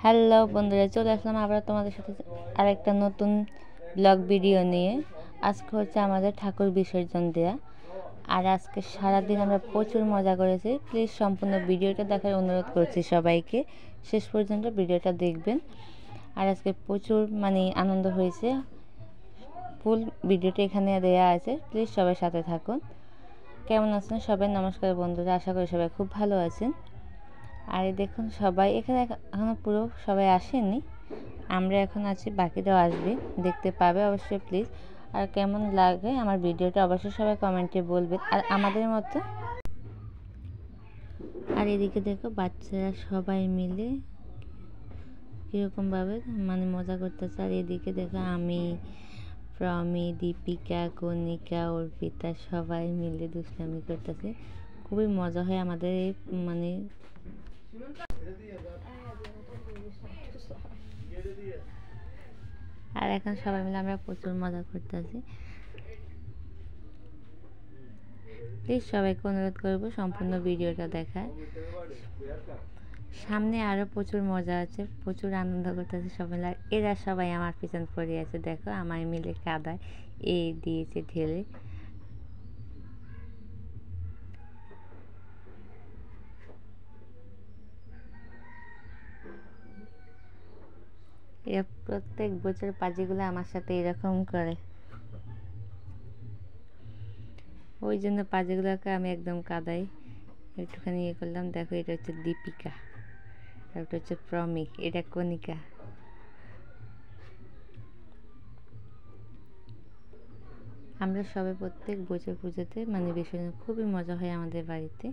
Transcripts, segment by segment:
Hello বন্ধুরা, চলে আসলাম আবার তোমাদের সাথে আরেকটা নতুন ব্লগ ভিডিও নিয়ে। আজকে হচ্ছে আমাদের ঠাকুর বিসর্জন দেয়া। আর আজকে সারাদিন আমরা প্রচুর মজা করেছি। প্লিজ সম্পূর্ণ ভিডিওটা দেখার অনুরোধ করছি সবাইকে, শেষ পর্যন্ত ভিডিওটা দেখবেন। আর আজকে প্রচুর আনন্দ হয়েছে। ফুল ভিডিওটা এখানে দেওয়া আছে, প্লিজ সবাই সাথে থাকুন। কেমন আছেন সবাই? নমস্কার বন্ধুরা, আশা করি সবাই খুব ভালো আছেন। আর দেখুন সবাই এখানে এখনো পুরো সবাই আসেনি, আমরা এখন আছি, বাকিরাও আসবে, দেখতে পাবে অবশ্যই প্লিজ। আর কেমন লাগে আমার ভিডিওটা অবশ্যই সবাই কমেন্টে বলবেন। আর আমাদের মতো আর এদিকে দেখো বাচ্চারা সবাই মিলে কীরকমভাবে মজা করতেছে। আর এদিকে দেখো আমি, প্রমি, দীপিকা, কণিকা, অর্পিতা সবাই মিলে দুষ্টামি করতেছে। খুবই মজা হয় আমাদের এই আর এখন সবাই মিলে আমরা প্রচুর মজা করতেছি। প্লিজ সবাইকে অনুরোধ করবো সম্পূর্ণ ভিডিওটা দেখার। সামনে আরও প্রচুর মজা আছে, প্রচুর আনন্দ করতেছে সবাই। এরা সবাই আমার পিছন পড়ে আছে, দেখো আমায় মিলে কাদায় দিয়েছে ঢেলে। এরা প্রত্যেক বছর পাজিগুলো আমার সাথে এরকম করে, ওই জন্য পাজিগুলোকে আমি একদম কাদাই একটুখানি করলাম। দেখো এটা হচ্ছে দীপিকা, আর ওটা হচ্ছে প্রমি, এটা কণিকা। আমরা সবাই প্রত্যেক বছর পুজোতে বিসর্জন খুবই মজা হয় আমাদের বাড়িতে।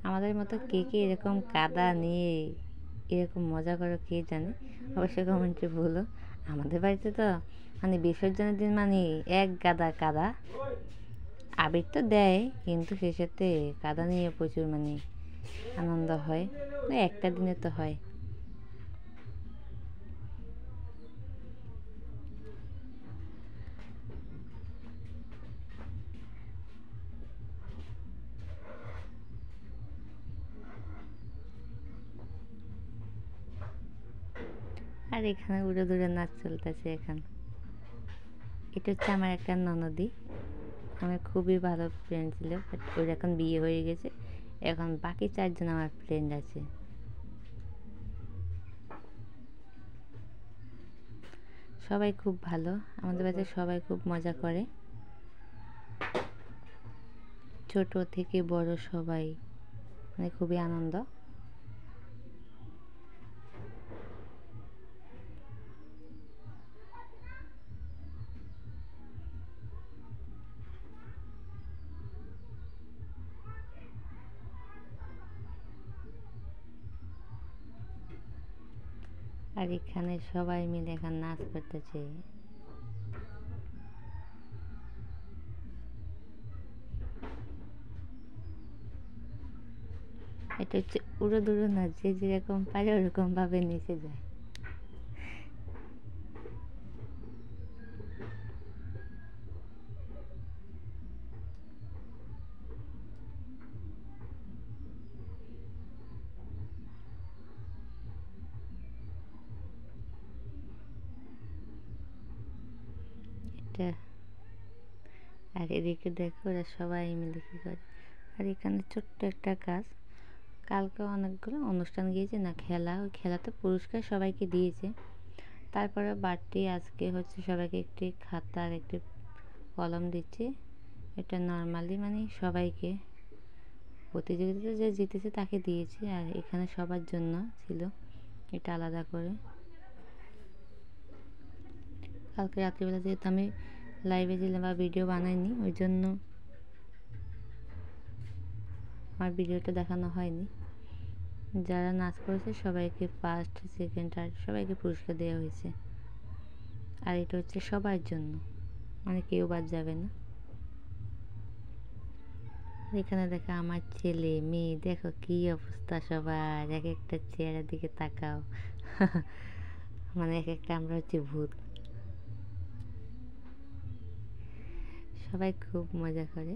আমাদের মতো কে কে এরকম কাদা নিয়ে এরকম মজা করো কে জানে, অবশ্যই কমেন্টে বলো। আমাদের বাড়িতে তো বিসর্জনের দিন এক গাদা কাদা। আবির তো দেয়, কিন্তু সে সাথে কাদা নিয়ে প্রচুর আনন্দ হয়। একটা দিনে তো হয়। আর এখানে উড়ে দূরে নাচ চলতেছে এখন। এটা হচ্ছে আমার একটা ননদি, আমার খুবই ভালো ফ্রেন্ড ছিল, বাট ওর এখন বিয়ে হয়ে গেছে। এখন বাকি 4 জন আমার ফ্রেন্ড আছে। সবাই খুব ভালো, আমাদের বাড়িতে সবাই খুব মজা করে, ছোট থেকে বড় সবাই, খুবই আনন্দ। আর এখানে সবাই মিলে এখন নাচ করতেছে। এটা হচ্ছে উড়ো দুড়ো নাচ, যে যেরকম পারে ওরকম ভাবে নেচে যায়। এটা আর এদিকে দেখো ওরা সবাই মিলে কী করে। আর এখানে ছোট্ট একটা কাজ, কালকে অনেকগুলো অনুষ্ঠান গিয়েছে না, খেলা, ওই খেলাতে পুরস্কার সবাইকে দিয়েছে। তারপরে বাড়তি আজকে হচ্ছে সবাইকে একটি খাতা আর একটি কলম দিচ্ছে। এটা নর্মালি সবাইকে প্রতিযোগিতাতে যে জিতেছে তাকে দিয়েছে, আর এখানে সবার জন্য ছিল এটা আলাদা করে। কালকে রাত্রিবেলা যেহেতু আমি লাইভে ছিলাম বা ভিডিও বানাইনি, ওই জন্য আমার ভিডিওটা দেখানো হয়নি। যারা নাচ করেছে সবাইকে ফার্স্ট, সেকেন্ড, থার্ড সবাইকে পুরস্কার দেওয়া হয়েছে। আর এটা হচ্ছে সবার জন্য, কেউ বাদ যাবে না। এখানে দেখো আমার ছেলে মেয়ে, দেখো কি অবস্থা সবার, এক একটা চেহারার দিকে তাকাও। এক একটা আমরা হচ্ছে ভূত। সবাই খুব মজা করে।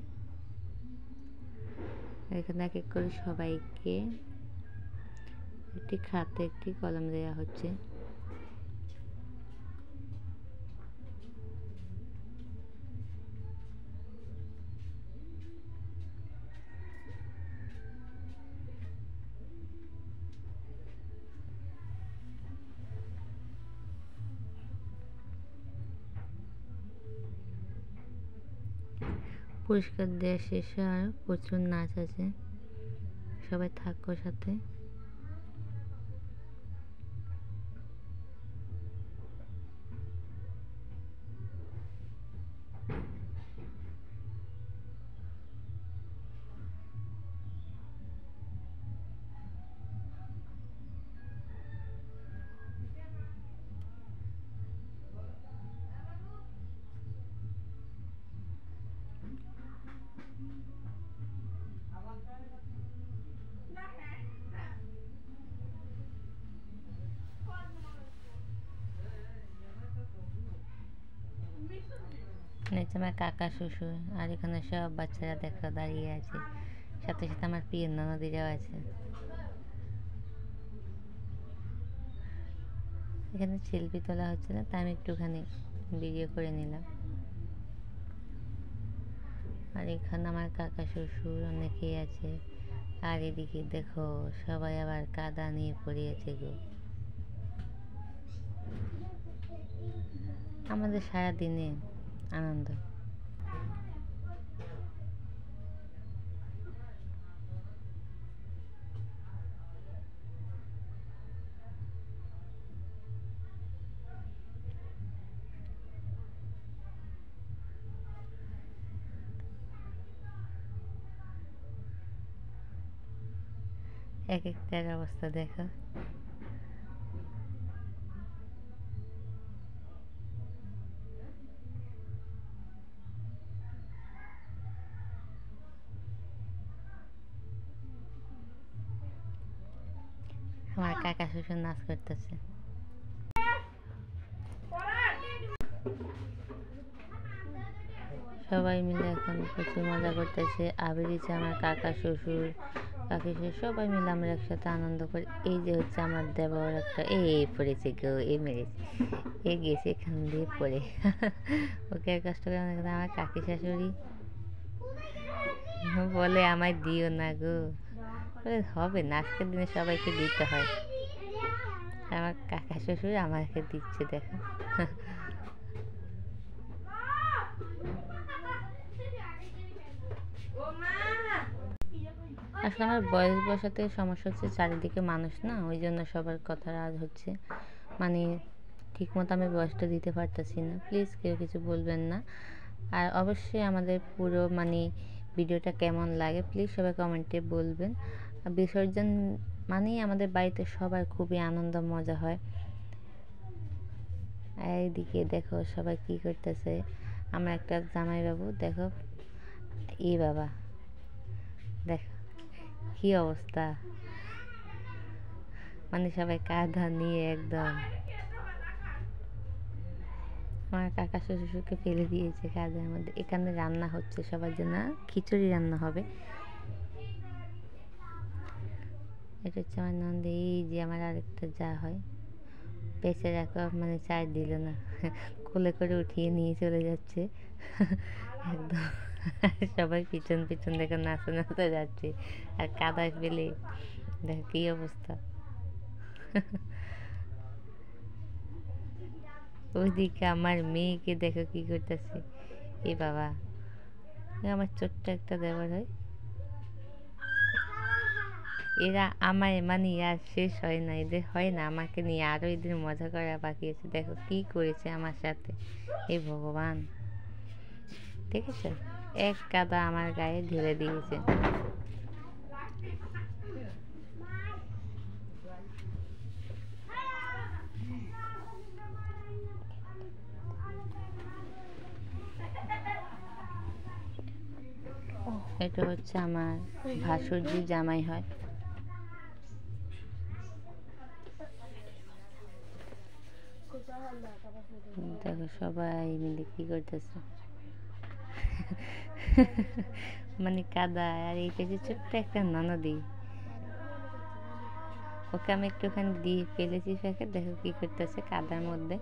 এখানে এক এক করে সবাইকে একটি খাতে একটি কলম দেওয়া হচ্ছে। পুরস্কার দেওয়া শেষ আর প্রচুর নাচ আছে, সবাই থাকো সাথে। নিচে আমার কাকা শ্বশুর আর এখানে সব বাচ্চারা দেখো দাঁড়িয়ে আছে, সাথে সাথে আমার প্রিয় ননদিরাও আছে। এখানে সেলফি তোলা হচ্ছে না, তাই আমি একটুখানি ভিডিও করে নিলাম। আর এখানে আমার কাকা শ্বশুর অনেকেই আছে। আর এদিকে দেখো সবাই আবার কাদা নিয়ে পড়িয়েছে গো। আমাদের সারাদিনে আনন্দ। এক একটার অবস্থা দেখো। আমার কাকা শ্বশুর নাচ করতেছে। সবাই মিলে এখন প্রচুর মজা করতেছে। আবিরিছে আমার কাকা শ্বশুর কাকি শ্বশুর সবাই মিলে আমরা একসাথে আনন্দ করি। এই যে হচ্ছে আমার দেবর একটা পড়েছে কেউ মেরেছে, গেছে এখান দিয়ে পড়ে। ওকে আর কষ্ট করে আমার কাকি শাশুড়ি বলে আমায় দিও না গো, বলে হবে না, আজকের দিনে সবাইকে দিতে হয়। আমার কাকা শ্বশুর আমাকে দিচ্ছে দেখো। আসলে আমার বয়স বসাতে সমস্যা হচ্ছে, চারিদিকে মানুষ না, ওই জন্য সবার কথা আজ হচ্ছে, মানে ঠিক মতো আমি বয়সটা দিতে পারতেছি না। প্লিজ কেউ কিছু বলবেন না। আর অবশ্যই আমাদের পুরো ভিডিওটা কেমন লাগে প্লিজ সবাই কমেন্টে বলবেন। বিসর্জন মানেই আমাদের বাড়িতে সবার খুবই আনন্দ মজা হয়। আর এইদিকে দেখো সবাই কি করতেছে। আমার একটা জামাইবাবু দেখো, বাবা দেখো কি অবস্থা, সবাই কাঁধা নিয়ে একদম। আমার কাকা শ্বশুরকে ফেলে দিয়েছে কাজের মধ্যে। এখানে রান্না হচ্ছে সবার জন্য, খিচুড়ি রান্না হবে। এটা হচ্ছে আমার নন্দী। এই যে আমার আরেকটা যা হয়, পেঁচে রাখো চার দিল না, কোলে করে উঠিয়ে নিয়ে চলে যাচ্ছে একদম। সবাই পিছন পিছন দেখে নাচতে নাচতে যাচ্ছে, আর কাদায় ফেলে দেখো কি অবস্থা। ওইদিকে আমার মেয়েকে দেখো কি করতেছে। বাবা, আমার ছোট্ট একটা দেওয়ার হয়, এরা আমায় আর শেষ হয় না, এদের হয় না, আমাকে নিয়ে আরো এদের মজা করা বাকি আছে। দেখো কি করেছে আমার সাথে, ভগবান দেখেছ, এক কাদা আমার গায়ে ঢেলে দিয়েছে। এটা হচ্ছে আমার ভাসুরজি জামাই হয়। দেখো সবাই মিলে কি করতেছে, কাদা। আর এইটা যে ছোট্ট একটা ননদি, ওকে আমি একটুখানি দিয়ে ফেলেছি ফেঁকে, দেখো কী করতেছে কাদার মধ্যে।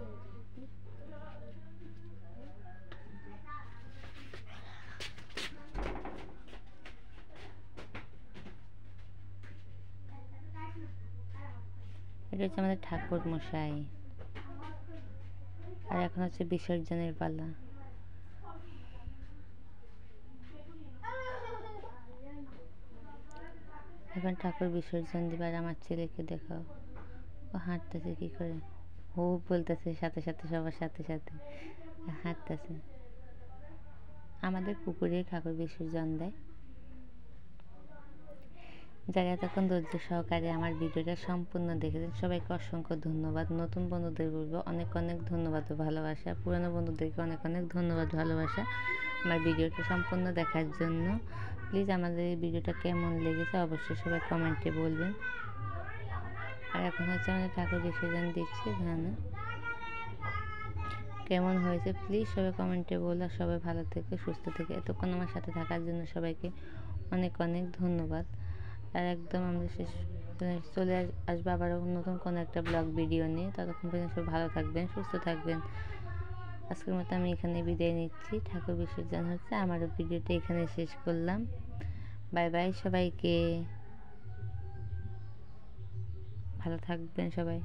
এটা হচ্ছে আমাদের ঠাকুর মশাই। আর এখন হচ্ছে বিসর্জনের পালা। এখন ঠাকুর বিসর্জন দিবার। আমার ছেলেকে দেখাও, ও হাঁটতেছে কি করে, ও বলতেছে সাথে সাথে, সবার সাথে সাথে হাঁটতেছে। আমাদের পুকুরে ঠাকুর বিসর্জন দেয়। যারা এতক্ষণ ধৈর্য সহকারে আমার ভিডিওটা সম্পূর্ণ দেখেছেন সবাইকে অসংখ্য ধন্যবাদ। নতুন বন্ধুদের বলবো অনেক অনেক ধন্যবাদ ও ভালোবাসা। পুরনো বন্ধুদেরকে অনেক অনেক ধন্যবাদ ভালোবাসা আমার ভিডিওটা সম্পূর্ণ দেখার জন্য। প্লিজ আমাদের এই ভিডিওটা কেমন লেগেছে অবশ্যই সবাই কমেন্টে বলবেন। আর এখন হচ্ছে আমাদের ঠাকুর বিসর্জন দিচ্ছি। এখানে কেমন হয়েছে প্লিজ সবাই কমেন্টে বলো। সবাই ভালো থেকে সুস্থ থেকে এতক্ষণ আমার সাথে থাকার জন্য সবাইকে অনেক অনেক ধন্যবাদ। আর একদম আমরা শেষ চলে আসবো আবারও নতুন কোনো একটা ব্লগ ভিডিও নিয়ে। ততক্ষণ পর্যন্ত সবাই ভালো থাকবেন, সুস্থ থাকবেন। আজকের মতো আমি এখানে বিদায় নিচ্ছি। ঠাকুর বিসর্জন হচ্ছে, আমারও ভিডিওটা এখানে শেষ করলাম। বাই বাই সবাইকে, ভালো থাকবেন সবাই।